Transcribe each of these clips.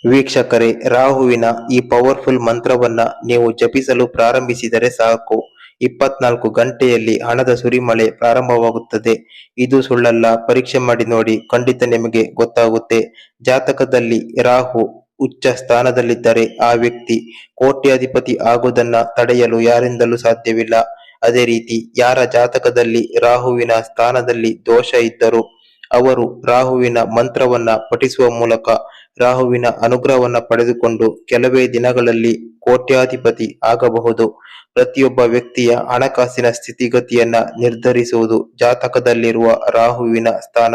ವೀಕ್ಷಕರೇ, ರಾಹುವಿನ ಈ ಪವರ್ಫುಲ್ ಮಂತ್ರವನ್ನ ನೀವು ಜಪಿಸಲು ಪ್ರಾರಂಭಿಸಿದರೆ ಸಾಕು, 24 ಗಂಟೆಯಲ್ಲಿ ಹಣದ ಸುರಿಮಳೆ ಪ್ರಾರಂಭವಾಗುತ್ತದೆ. ಇದು ಸುಳ್ಳಲ್ಲ, ಪರೀಕ್ಷೆ ಮಾಡಿ ನೋಡಿ, ಖಂಡಿತ ನಿಮಗೆ ಗೊತ್ತಾಗುತ್ತೆ. ಜಾತಕದಲ್ಲಿ ರಾಹು ಉಚ್ಚ ಸ್ಥಾನದಲ್ಲಿದ್ದರೆ ಆ ವ್ಯಕ್ತಿ ಕೋಟ್ಯಾಧಿಪತಿ ಆಗುವುದನ್ನ ತಡೆಯಲು ಯಾರಿಂದಲೂ ಸಾಧ್ಯವಿಲ್ಲ. ಅದೇ ರೀತಿ ಯಾರ ಜಾತಕದಲ್ಲಿ ರಾಹುವಿನ ಸ್ಥಾನದಲ್ಲಿ ದೋಷ ಇದ್ದರೂ ಅವರು ರಾಹುವಿನ ಮಂತ್ರವನ್ನ ಪಠಿಸುವ ಮೂಲಕ ರಾಹುವಿನ ಅನುಗ್ರಹವನ್ನ ಪಡೆದುಕೊಂಡು ಕೆಲವೇ ದಿನಗಳಲ್ಲಿ ಕೋಟ್ಯಾಧಿಪತಿ ಆಗಬಹುದು. ಪ್ರತಿಯೊಬ್ಬ ವ್ಯಕ್ತಿಯ ಹಣಕಾಸಿನ ಸ್ಥಿತಿಗತಿಯನ್ನ ನಿರ್ಧರಿಸುವುದು ಜಾತಕದಲ್ಲಿರುವ ರಾಹುವಿನ ಸ್ಥಾನ.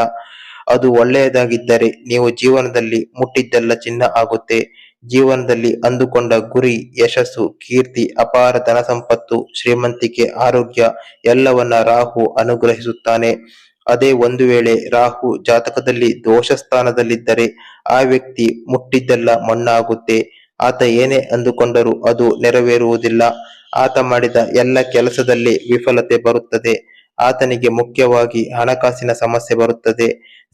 ಅದು ಒಳ್ಳೆಯದಾಗಿದ್ದರೆ ನೀವು ಜೀವನದಲ್ಲಿ ಮುಟ್ಟಿದ್ದೆಲ್ಲ ಚಿನ್ನ ಆಗುತ್ತೆ. ಜೀವನದಲ್ಲಿ ಅಂದುಕೊಂಡ ಗುರಿ, ಯಶಸ್ಸು, ಕೀರ್ತಿ, ಅಪಾರ ಧನ ಸಂಪತ್ತು, ಶ್ರೀಮಂತಿಕೆ, ಆರೋಗ್ಯ ಎಲ್ಲವನ್ನ ರಾಹು ಅನುಗ್ರಹಿಸುತ್ತಾನೆ. ಅದೇ ಒಂದು ವೇಳೆ ರಾಹು ಜಾತಕದಲ್ಲಿ ದೋಷ ಸ್ಥಾನದಲ್ಲಿದ್ದರೆ ಆ ವ್ಯಕ್ತಿ ಮುಟ್ಟಿದ್ದೆಲ್ಲ ಮಣ್ಣಾಗುತ್ತೆ. ಆತ ಏನೇ ಅಂದುಕೊಂಡರೂ ಅದು ನೆರವೇರುವುದಿಲ್ಲ. ಆತ ಮಾಡಿದ ಎಲ್ಲ ಕೆಲಸದಲ್ಲಿ ವಿಫಲತೆ ಬರುತ್ತದೆ. ಆತನಿಗೆ ಮುಖ್ಯವಾಗಿ ಹಣಕಾಸಿನ ಸಮಸ್ಯೆ ಬರುತ್ತದೆ.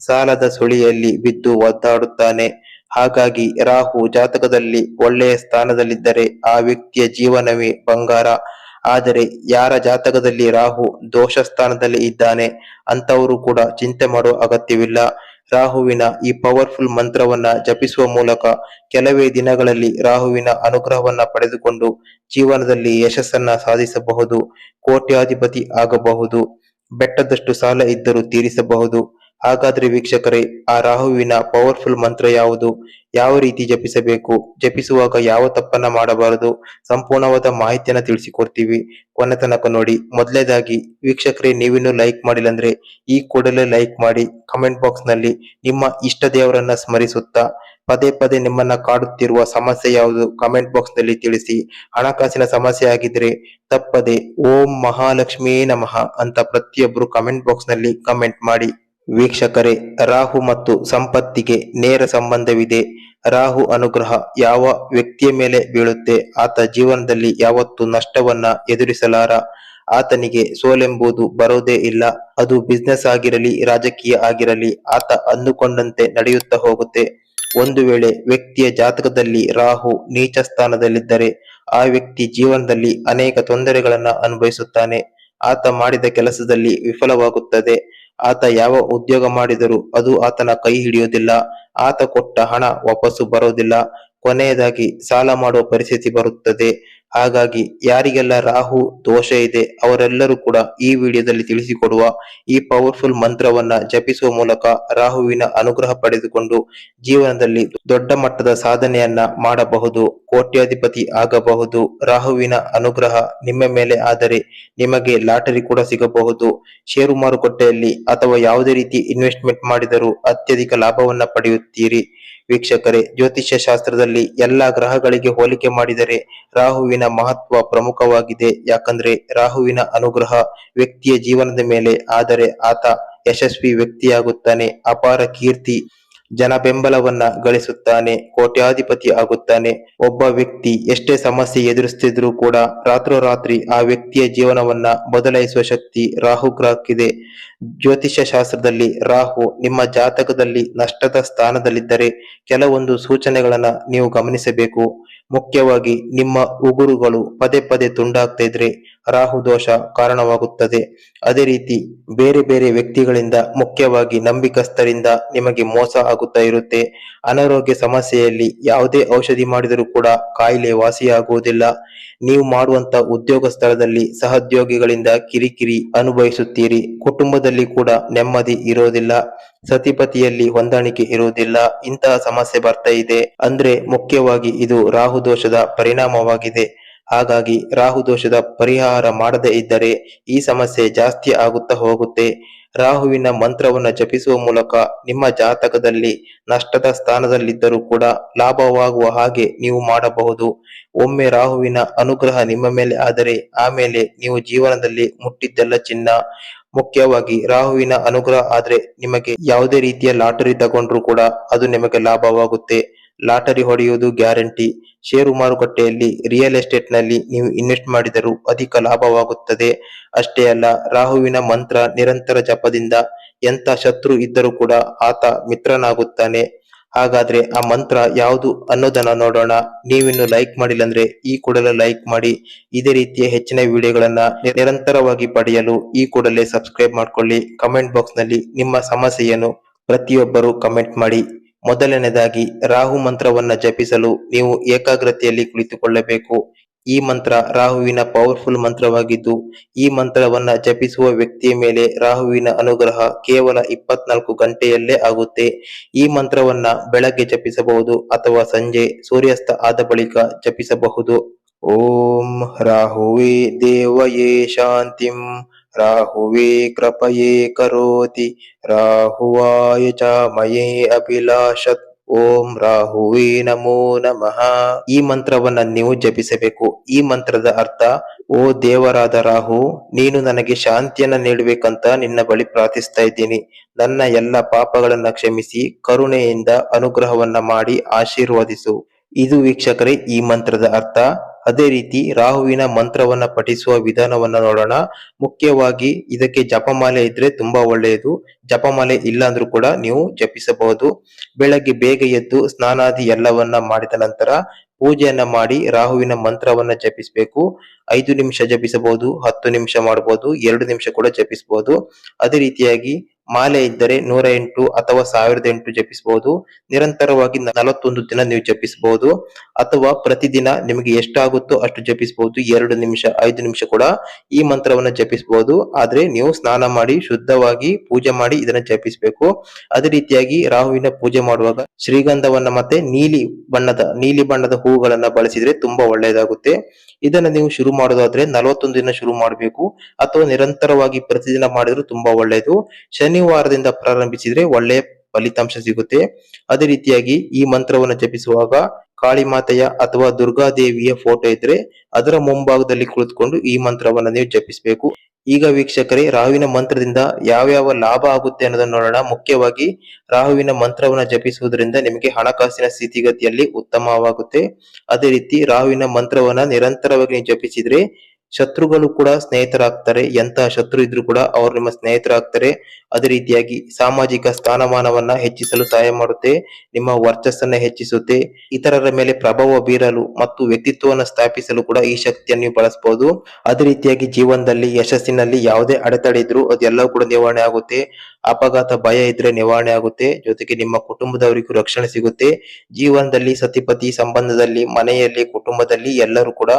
ಸಾಲದ ಸುಳಿಯಲ್ಲಿ ಬಿದ್ದು ಒದ್ದಾಡುತ್ತಾನೆ. ಹಾಗಾಗಿ ರಾಹು ಜಾತಕದಲ್ಲಿ ಒಳ್ಳೆಯ ಸ್ಥಾನದಲ್ಲಿದ್ದರೆ ಆ ವ್ಯಕ್ತಿಯ ಜೀವನವೇ ಬಂಗಾರ. ಆದರೆ ಯಾರ ಜಾತಕದಲ್ಲಿ ರಾಹು ದೋಷ ಸ್ಥಾನದಲ್ಲಿ ಇದ್ದಾನೆ ಅಂತವರು ಕೂಡ ಚಿಂತೆ ಮಾಡುವ ಅಗತ್ಯವಿಲ್ಲ. ರಾಹುವಿನ ಈ ಪವರ್ಫುಲ್ ಮಂತ್ರವನ್ನ ಜಪಿಸುವ ಮೂಲಕ ಕೆಲವೇ ದಿನಗಳಲ್ಲಿ ರಾಹುವಿನ ಅನುಗ್ರಹವನ್ನ ಪಡೆದುಕೊಂಡು ಜೀವನದಲ್ಲಿ ಯಶಸ್ಸನ್ನ ಸಾಧಿಸಬಹುದು, ಕೋಟ್ಯಾಧಿಪತಿ ಆಗಬಹುದು, ಬೆಟ್ಟದಷ್ಟು ಸಾಲ ಇದ್ದರೂ ತೀರಿಸಬಹುದು. ಹಾಗಾದ್ರೆ ವೀಕ್ಷಕರೇ, ಆ ರಾಹುವಿನ ಪವರ್ಫುಲ್ ಮಂತ್ರ ಯಾವುದು, ಯಾವ ರೀತಿ ಜಪಿಸಬೇಕು, ಜಪಿಸುವಾಗ ಯಾವ ತಪ್ಪನ್ನ ಮಾಡಬಾರದು, ಸಂಪೂರ್ಣವಾದ ಮಾಹಿತಿಯನ್ನ ತಿಳಿಸಿಕೊಡ್ತೀವಿ. ಕೊನೆ ತನಕ ನೋಡಿ. ಮೊದಲನೇದಾಗಿ ವೀಕ್ಷಕರೇ, ನೀವಿನ್ನೂ ಲೈಕ್ ಮಾಡಿಲ್ಲ ಅಂದ್ರೆ ಈ ಕೂಡಲೇ ಲೈಕ್ ಮಾಡಿ. ಕಮೆಂಟ್ ಬಾಕ್ಸ್ ನಲ್ಲಿ ನಿಮ್ಮ ಇಷ್ಟ ದೇವರನ್ನ ಸ್ಮರಿಸುತ್ತಾ ಪದೇ ಪದೇ ನಿಮ್ಮನ್ನ ಕಾಡುತ್ತಿರುವ ಸಮಸ್ಯೆ ಯಾವುದು ಕಮೆಂಟ್ ಬಾಕ್ಸ್ ನಲ್ಲಿ ತಿಳಿಸಿ. ಹಣಕಾಸಿನ ಸಮಸ್ಯೆ ಆಗಿದ್ರೆ ತಪ್ಪದೆ ಓಂ ಮಹಾಲಕ್ಷ್ಮೀ ನಮಃ ಅಂತ ಪ್ರತಿಯೊಬ್ಬರು ಕಮೆಂಟ್ ಬಾಕ್ಸ್ ನಲ್ಲಿ ಕಮೆಂಟ್ ಮಾಡಿ. ವೀಕ್ಷಕರೇ, ರಾಹು ಮತ್ತು ಸಂಪತ್ತಿಗೆ ನೇರ ಸಂಬಂಧವಿದೆ. ರಾಹು ಅನುಗ್ರಹ ಯಾವ ವ್ಯಕ್ತಿಯ ಮೇಲೆ ಬೀಳುತ್ತೆ ಆತ ಜೀವನದಲ್ಲಿ ಯಾವತ್ತೂ ನಷ್ಟವನ್ನ ಎದುರಿಸಲಾರ. ಆತನಿಗೆ ಸೋಲೆಂಬುದು ಬರೋದೇ ಇಲ್ಲ. ಅದು ಬಿಸ್ನೆಸ್ ಆಗಿರಲಿ, ರಾಜಕೀಯ ಆಗಿರಲಿ, ಆತ ಅಂದುಕೊಂಡಂತೆ ನಡೆಯುತ್ತಾ ಹೋಗುತ್ತೆ. ಒಂದು ವೇಳೆ ವ್ಯಕ್ತಿಯ ಜಾತಕದಲ್ಲಿ ರಾಹು ನೀಚ ಸ್ಥಾನದಲ್ಲಿದ್ದರೆ ಆ ವ್ಯಕ್ತಿ ಜೀವನದಲ್ಲಿ ಅನೇಕ ತೊಂದರೆಗಳನ್ನ ಅನುಭವಿಸುತ್ತಾನೆ. ಆತ ಮಾಡಿದ ಕೆಲಸದಲ್ಲಿ ವಿಫಲವಾಗುತ್ತದೆ. ಆತ ಯಾವ ಉದ್ಯೋಗ ಮಾಡಿದರೂ ಅದು ಆತನ ಕೈ ಹಿಡಿಯುವುದಿಲ್ಲ. ಆತ ಕೊಟ್ಟ ಹಣ ವಾಪಸ್ಸು ಬರೋದಿಲ್ಲ. ಕೊನೆಯದಾಗಿ ಸಾಲ ಮಾಡುವ ಪರಿಸ್ಥಿತಿ ಬರುತ್ತದೆ. ಹಾಗಾಗಿ ಯಾರಿಗೆಲ್ಲ ರಾಹು ದೋಷ ಇದೆ ಅವರೆಲ್ಲರೂ ಕೂಡ ಈ ವಿಡಿಯೋದಲ್ಲಿ ತಿಳಿಸಿಕೊಡುವ ಈ ಪವರ್ಫುಲ್ ಮಂತ್ರವನ್ನ ಜಪಿಸುವ ಮೂಲಕ ರಾಹುವಿನ ಅನುಗ್ರಹ ಪಡೆದುಕೊಂಡು ಜೀವನದಲ್ಲಿ ದೊಡ್ಡ ಮಟ್ಟದ ಸಾಧನೆಯನ್ನ ಮಾಡಬಹುದು, ಕೋಟ್ಯಾಧಿಪತಿ ಆಗಬಹುದು. ರಾಹುವಿನ ಅನುಗ್ರಹ ನಿಮ್ಮ ಮೇಲೆ ಆದರೆ ನಿಮಗೆ ಲಾಟರಿ ಕೂಡ ಸಿಗಬಹುದು. ಷೇರು ಮಾರುಕಟ್ಟೆಯಲ್ಲಿ ಅಥವಾ ಯಾವುದೇ ರೀತಿ ಇನ್ವೆಸ್ಟ್ಮೆಂಟ್ ಮಾಡಿದರೂ ಅತ್ಯಧಿಕ ಲಾಭವನ್ನ ಪಡೆಯುತ್ತೀರಿ. ವೀಕ್ಷಕರೇ, ಜ್ಯೋತಿಷ್ಯ ಶಾಸ್ತ್ರದಲ್ಲಿ ಎಲ್ಲಾ ಗ್ರಹಗಳಿಗೆ ಹೋಲಿಕೆ ಮಾಡಿದರೆ ರಾಹುವಿನ ಮಹತ್ವ ಪ್ರಮುಖವಾಗಿದೆ. ಯಾಕಂದ್ರೆ ರಾಹುವಿನ ಅನುಗ್ರಹ ವ್ಯಕ್ತಿಯ ಜೀವನದ ಮೇಲೆ ಆದರೆ ಆತ ಯಶಸ್ವಿ ವ್ಯಕ್ತಿಯಾಗುತ್ತಾನೆ, ಅಪಾರ ಕೀರ್ತಿ, ಜನ ಬೆಂಬಲವನ್ನ ಗಳಿಸುತ್ತಾನೆ, ಕೋಟ್ಯಾಧಿಪತಿ ಆಗುತ್ತಾನೆ. ಒಬ್ಬ ವ್ಯಕ್ತಿ ಎಷ್ಟೇ ಸಮಸ್ಯೆ ಎದುರಿಸ್ತಿದ್ರೂ ಕೂಡ ರಾತ್ರೋರಾತ್ರಿ ಆ ವ್ಯಕ್ತಿಯ ಜೀವನವನ್ನ ಬದಲಾಯಿಸುವ ಶಕ್ತಿ ರಾಹು ಗ್ರಹಕ್ಕಿದೆ. ಜ್ಯೋತಿಷ್ಯ ಶಾಸ್ತ್ರದಲ್ಲಿ ರಾಹು ನಿಮ್ಮ ಜಾತಕದಲ್ಲಿ ನಷ್ಟದ ಸ್ಥಾನದಲ್ಲಿದ್ದರೆ ಕೆಲವೊಂದು ಸೂಚನೆಗಳನ್ನ ನೀವು ಗಮನಿಸಬೇಕು. ಮುಖ್ಯವಾಗಿ ನಿಮ್ಮ ಉಗುರುಗಳು ಪದೇ ಪದೇ ತುಂಡಾಗ್ತಾ ಇದ್ರೆ ರಾಹು ದೋಷ ಕಾರಣವಾಗುತ್ತದೆ. ಅದೇ ರೀತಿ ಬೇರೆ ಬೇರೆ ವ್ಯಕ್ತಿಗಳಿಂದ, ಮುಖ್ಯವಾಗಿ ನಂಬಿಕಸ್ಥರಿಂದ ನಿಮಗೆ ಮೋಸ ಆಗುತ್ತಾ ಇರುತ್ತೆ. ಅನಾರೋಗ್ಯ ಸಮಸ್ಯೆಯಲ್ಲಿ ಯಾವುದೇ ಔಷಧಿ ಮಾಡಿದರೂ ಕೂಡ ಕಾಯಿಲೆ ವಾಸಿಯಾಗುವುದಿಲ್ಲ. ನೀವು ಮಾಡುವಂತ ಉದ್ಯೋಗ ಸ್ಥಳದಲ್ಲಿ ಸಹೋದ್ಯೋಗಿಗಳಿಂದ ಕಿರಿಕಿರಿ ಅನುಭವಿಸುತ್ತೀರಿ. ಕುಟುಂಬದಲ್ಲಿ ಕೂಡ ನೆಮ್ಮದಿ ಇರೋದಿಲ್ಲ. ಸತಿಪತಿಯಲ್ಲಿ ಹೊಂದಾಣಿಕೆ ಇರುವುದಿಲ್ಲ. ಇಂತಹ ಸಮಸ್ಯೆ ಬರ್ತಾ ಇದೆ ಅಂದ್ರೆ ಮುಖ್ಯವಾಗಿ ಇದು ರಾಹು ದೋಷದ ಪರಿಣಾಮವಾಗಿದೆ. ಹಾಗಾಗಿ ರಾಹು ದೋಷದ ಪರಿಹಾರ ಮಾಡದೇ ಇದ್ದರೆ ಈ ಸಮಸ್ಯೆ ಜಾಸ್ತಿ ಆಗುತ್ತಾ ಹೋಗುತ್ತೆ. ರಾಹುವಿನ ಮಂತ್ರವನ್ನ ಜಪಿಸುವ ಮೂಲಕ ನಿಮ್ಮ ಜಾತಕದಲ್ಲಿ ನಷ್ಟದ ಸ್ಥಾನದಲ್ಲಿದ್ದರೂ ಕೂಡ ಲಾಭವಾಗುವ ಹಾಗೆ ನೀವು ಮಾಡಬಹುದು. ಒಮ್ಮೆ ರಾಹುವಿನ ಅನುಗ್ರಹ ನಿಮ್ಮ ಮೇಲೆ ಆದರೆ ಆಮೇಲೆ ನೀವು ಜೀವನದಲ್ಲಿ ಮುಟ್ಟಿದ್ದೆಲ್ಲ ಚಿನ್ನ. ಮುಖ್ಯವಾಗಿ ರಾಹುವಿನ ಅನುಗ್ರಹ ಆದ್ರೆ ನಿಮಗೆ ಯಾವುದೇ ರೀತಿಯ ಲಾಟರಿ ತಗೊಂಡ್ರು ಕೂಡ ಅದು ನಿಮಗೆ ಲಾಭವಾಗುತ್ತೆ. ಲಾಟರಿ ಹೊಡೆಯುವುದು ಗ್ಯಾರಂಟಿ. ಷೇರು ಮಾರುಕಟ್ಟೆಯಲ್ಲಿ, ರಿಯಲ್ ಎಸ್ಟೇಟ್ ನಲ್ಲಿ ನೀವು ಇನ್ವೆಸ್ಟ್ ಮಾಡಿದರೂ ಅಧಿಕ ಲಾಭವಾಗುತ್ತದೆ. ಅಷ್ಟೇ ಅಲ್ಲ, ರಾಹುವಿನ ಮಂತ್ರ ನಿರಂತರ ಜಪದಿಂದ ಎಂತ ಶತ್ರು ಇದ್ದರೂ ಕೂಡ ಆತ ಮಿತ್ರನಾಗುತ್ತಾನೆ. ಹಾಗಾದ್ರೆ ಆ ಮಂತ್ರ ಯಾವುದು ಅನ್ನೋದನ್ನ ನೋಡೋಣ. ನೀವಿನ್ನು ಲೈಕ್ ಮಾಡಿಲ್ಲ ಅಂದ್ರೆ ಈ ಕೂಡಲೇ ಲೈಕ್ ಮಾಡಿ. ಇದೇ ರೀತಿಯ ಹೆಚ್ಚಿನ ವಿಡಿಯೋಗಳನ್ನ ನಿರಂತರವಾಗಿ ಪಡೆಯಲು ಈ ಕೂಡಲೇ ಸಬ್ಸ್ಕ್ರೈಬ್ ಮಾಡ್ಕೊಳ್ಳಿ. ಕಮೆಂಟ್ ಬಾಕ್ಸ್ ನಲ್ಲಿ ನಿಮ್ಮ ಸಮಸ್ಯೆಯನ್ನು ಪ್ರತಿಯೊಬ್ಬರು ಕಮೆಂಟ್ ಮಾಡಿ. ಮೊದಲನೇದಾಗಿ ರಾಹು ಮಂತ್ರವನ್ನ ಜಪಿಸಲು ನೀವು ಏಕಾಗ್ರತೆಯಲ್ಲಿ ಕುಳಿತುಕೊಳ್ಳಬೇಕು. ಈ ಮಂತ್ರ ರಾಹುವಿನ ಪವರ್ಫುಲ್ ಮಂತ್ರವಾಗಿದ್ದು, ಈ ಮಂತ್ರವನ್ನ ಜಪಿಸುವ ವ್ಯಕ್ತಿಯ ಮೇಲೆ ರಾಹುವಿನ ಅನುಗ್ರಹ ಕೇವಲ 24 ಗಂಟೆಯಲ್ಲೇ ಆಗುತ್ತೆ. ಈ ಮಂತ್ರವನ್ನ ಬೆಳಗ್ಗೆ ಜಪಿಸಬಹುದು ಅಥವಾ ಸಂಜೆ ಸೂರ್ಯಾಸ್ತ ಆದ ಬಳಿಕ ಜಪಿಸಬಹುದು. ಓಂ ರಾಹುವೇ ದೇವಯೇ ಶಾಂತಿಂ ರಾಹುವೇ ಕೃಪಯೇ ಕರೋತಿ ರಾಹುವಾಯ ಚ ಮಯೇ ಅಭಿಲಾಷತ್ ಓಂ ರಾಹುವೇ ನಮೋ ನಮಃ. ಈ ಮಂತ್ರವನ್ನ ನೀವು ಜಪಿಸಬೇಕು. ಈ ಮಂತ್ರದ ಅರ್ಥ: ಓ ದೇವರಾದ ರಾಹು, ನೀನು ನನಗೆ ಶಾಂತಿಯನ್ನ ನೀಡಬೇಕಂತ ನಿನ್ನ ಬಳಿ ಪ್ರಾರ್ಥಿಸ್ತಾ ಇದ್ದೀನಿ. ನನ್ನ ಎಲ್ಲ ಪಾಪಗಳನ್ನ ಕ್ಷಮಿಸಿ ಕರುಣೆಯಿಂದ ಅನುಗ್ರಹವನ್ನ ಮಾಡಿ ಆಶೀರ್ವದಿಸು. ಇದು ವೀಕ್ಷಕರೇ ಈ ಮಂತ್ರದ ಅರ್ಥ. ಅದೇ ರೀತಿ ರಾಹುವಿನ ಮಂತ್ರವನ್ನ ಪಠಿಸುವ ವಿಧಾನವನ್ನ ನೋಡೋಣ. ಮುಖ್ಯವಾಗಿ ಇದಕ್ಕೆ ಜಪಮಾಲೆ ಇದ್ರೆ ತುಂಬಾ ಒಳ್ಳೆಯದು. ಜಪಮಾಲೆ ಇಲ್ಲ ಅಂದ್ರೂ ಕೂಡ ನೀವು ಜಪಿಸಬಹುದು. ಬೆಳಗ್ಗೆ ಬೇಗ ಎದ್ದು ಸ್ನಾನಾದಿ ಎಲ್ಲವನ್ನ ಮಾಡಿದ ನಂತರ ಪೂಜೆಯನ್ನ ಮಾಡಿ ರಾಹುವಿನ ಮಂತ್ರವನ್ನ ಜಪಿಸಬೇಕು. 5 ನಿಮಿಷ ಜಪಿಸಬಹುದು, 10 ನಿಮಿಷ ಮಾಡಬಹುದು, 2 ನಿಮಿಷ ಕೂಡ ಜಪಿಸಬಹುದು. ಅದೇ ರೀತಿಯಾಗಿ ಮಾಲೆ ಇದ್ದರೆ 108 ಅಥವಾ 1008 ಜಪಿಸಬಹುದು. ನಿರಂತರವಾಗಿ 41 ದಿನ ನೀವು ಜಪಿಸಬಹುದು ಅಥವಾ ಪ್ರತಿದಿನ ನಿಮಗೆ ಎಷ್ಟಾಗುತ್ತೋ ಅಷ್ಟು ಜಪಿಸಬಹುದು. 2 ನಿಮಿಷ, 5 ನಿಮಿಷ ಕೂಡ ಈ ಮಂತ್ರವನ್ನ ಜಪಿಸಬಹುದು. ಆದ್ರೆ ನೀವು ಸ್ನಾನ ಮಾಡಿ ಶುದ್ಧವಾಗಿ ಪೂಜೆ ಮಾಡಿ ಇದನ್ನ ಜಪಿಸಬೇಕು. ಅದೇ ರೀತಿಯಾಗಿ ರಾಹುವಿನ ಪೂಜೆ ಮಾಡುವಾಗ ಶ್ರೀಗಂಧವನ್ನ ಮತ್ತೆ ನೀಲಿ ಬಣ್ಣದ ಹೂಗಳನ್ನ ಬಳಸಿದ್ರೆ ತುಂಬಾ ಒಳ್ಳೆಯದಾಗುತ್ತೆ. ಇದನ್ನ ನೀವು ಶುರು ಮಾಡೋದಾದ್ರೆ 41 ದಿನ ಶುರು ಮಾಡಬೇಕು ಅಥವಾ ನಿರಂತರವಾಗಿ ಪ್ರತಿದಿನ ಮಾಡಿದ್ರು ತುಂಬಾ ಒಳ್ಳೆಯದು. ಶನಿವಾರದಿಂದ ಪ್ರಾರಂಭಿಸಿದ್ರೆ ಒಳ್ಳೆಯ ಫಲಿತಾಂಶ ಸಿಗುತ್ತೆ. ಅದೇ ರೀತಿಯಾಗಿ ಈ ಮಂತ್ರವನ್ನು ಜಪಿಸುವಾಗ ಕಾಳಿ ಮಾತೆಯ ಅಥವಾ ದುರ್ಗಾದೇವಿಯ ಫೋಟೋ ಇದ್ರೆ ಅದರ ಮುಂಭಾಗದಲ್ಲಿ ಕುಳಿತುಕೊಂಡು ಈ ಮಂತ್ರವನ್ನ ನೀವು ಜಪಿಸಬೇಕು. ಈಗ ವೀಕ್ಷಕರೇ, ರಾಹುವಿನ ಮಂತ್ರದಿಂದ ಯಾವ್ಯಾವ ಲಾಭ ಆಗುತ್ತೆ ಅನ್ನೋದನ್ನ ನೋಡೋಣ. ಮುಖ್ಯವಾಗಿ ರಾಹುವಿನ ಮಂತ್ರವನ್ನ ಜಪಿಸುವುದರಿಂದ ನಿಮಗೆ ಹಣಕಾಸಿನ ಸ್ಥಿತಿಗತಿಯಲ್ಲಿ ಉತ್ತಮವಾಗುತ್ತೆ. ಅದೇ ರೀತಿ ರಾಹುವಿನ ಮಂತ್ರವನ್ನ ನಿರಂತರವಾಗಿ ನೀವು ಜಪಿಸಿದ್ರೆ ಶತ್ರುಗಳು ಕೂಡ ಸ್ನೇಹಿತರಾಗ್ತಾರೆ. ಎಂತಹ ಶತ್ರು ಇದ್ರೂ ಕೂಡ ಅವರು ನಿಮ್ಮ ಸ್ನೇಹಿತರಾಗ್ತಾರೆ. ಅದೇ ರೀತಿಯಾಗಿ ಸಾಮಾಜಿಕ ಸ್ಥಾನಮಾನವನ್ನ ಹೆಚ್ಚಿಸಲು ಸಹಾಯ ಮಾಡುತ್ತೆ. ನಿಮ್ಮ ವರ್ಚಸ್ಸನ್ನ ಹೆಚ್ಚಿಸುತ್ತೆ. ಇತರರ ಮೇಲೆ ಪ್ರಭಾವ ಬೀರಲು ಮತ್ತು ವ್ಯಕ್ತಿತ್ವವನ್ನು ಸ್ಥಾಪಿಸಲು ಕೂಡ ಈ ಶಕ್ತಿಯನ್ನು ನೀವು ಬಳಸಬಹುದು. ಅದೇ ರೀತಿಯಾಗಿ ಜೀವನದಲ್ಲಿ ಯಶಸ್ಸಿನಲ್ಲಿ ಯಾವುದೇ ಅಡೆತಡೆ ಇದ್ರೂ ಅದೆಲ್ಲವೂ ಕೂಡ ನಿವಾರಣೆ ಆಗುತ್ತೆ. ಅಪಘಾತ ಭಯ ಇದ್ರೆ ನಿವಾರಣೆ ಆಗುತ್ತೆ. ಜೊತೆಗೆ ನಿಮ್ಮ ಕುಟುಂಬದವರಿಗೂ ರಕ್ಷಣೆ ಸಿಗುತ್ತೆ. ಜೀವನದಲ್ಲಿ ಸತಿಪತಿ ಸಂಬಂಧದಲ್ಲಿ, ಮನೆಯಲ್ಲಿ, ಕುಟುಂಬದಲ್ಲಿ ಎಲ್ಲರೂ ಕೂಡ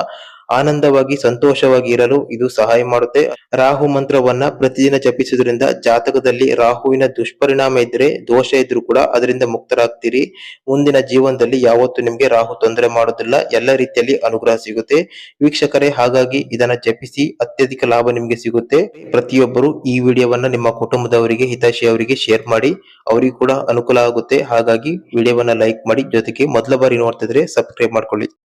ಆನಂದವಾಗಿ ಸಂತೋಷವಾಗಿ ಇರಲು ಇದು ಸಹಾಯ ಮಾಡುತ್ತೆ. ರಾಹು ಮಂತ್ರವನ್ನ ಪ್ರತಿದಿನ ಜಪಿಸುವುದರಿಂದ ಜಾತಕದಲ್ಲಿ ರಾಹುವಿನ ದುಷ್ಪರಿಣಾಮ ಇದ್ರೆ, ದೋಷ ಇದ್ರೂ ಕೂಡ ಅದರಿಂದ ಮುಕ್ತರಾಗ್ತೀರಿ. ಮುಂದಿನ ಜೀವನದಲ್ಲಿ ಯಾವತ್ತೂ ನಿಮ್ಗೆ ರಾಹು ತೊಂದರೆ ಮಾಡೋದಿಲ್ಲ. ಎಲ್ಲ ರೀತಿಯಲ್ಲಿ ಅನುಗ್ರಹ ಸಿಗುತ್ತೆ ವೀಕ್ಷಕರೇ. ಹಾಗಾಗಿ ಇದನ್ನ ಜಪಿಸಿ, ಅತ್ಯಧಿಕ ಲಾಭ ನಿಮ್ಗೆ ಸಿಗುತ್ತೆ. ಪ್ರತಿಯೊಬ್ಬರು ಈ ವಿಡಿಯೋವನ್ನ ನಿಮ್ಮ ಕುಟುಂಬದವರಿಗೆ, ಹಿತೈಷಿಯವರಿಗೆ ಶೇರ್ ಮಾಡಿ. ಅವರಿಗೂ ಕೂಡ ಅನುಕೂಲ ಆಗುತ್ತೆ. ಹಾಗಾಗಿ ವಿಡಿಯೋವನ್ನ ಲೈಕ್ ಮಾಡಿ. ಜೊತೆಗೆ ಮೊದಲ ಬಾರಿ ನೋಡ್ತಿದ್ರೆ ಸಬ್ಸ್ಕ್ರೈಬ್ ಮಾಡ್ಕೊಳ್ಳಿ.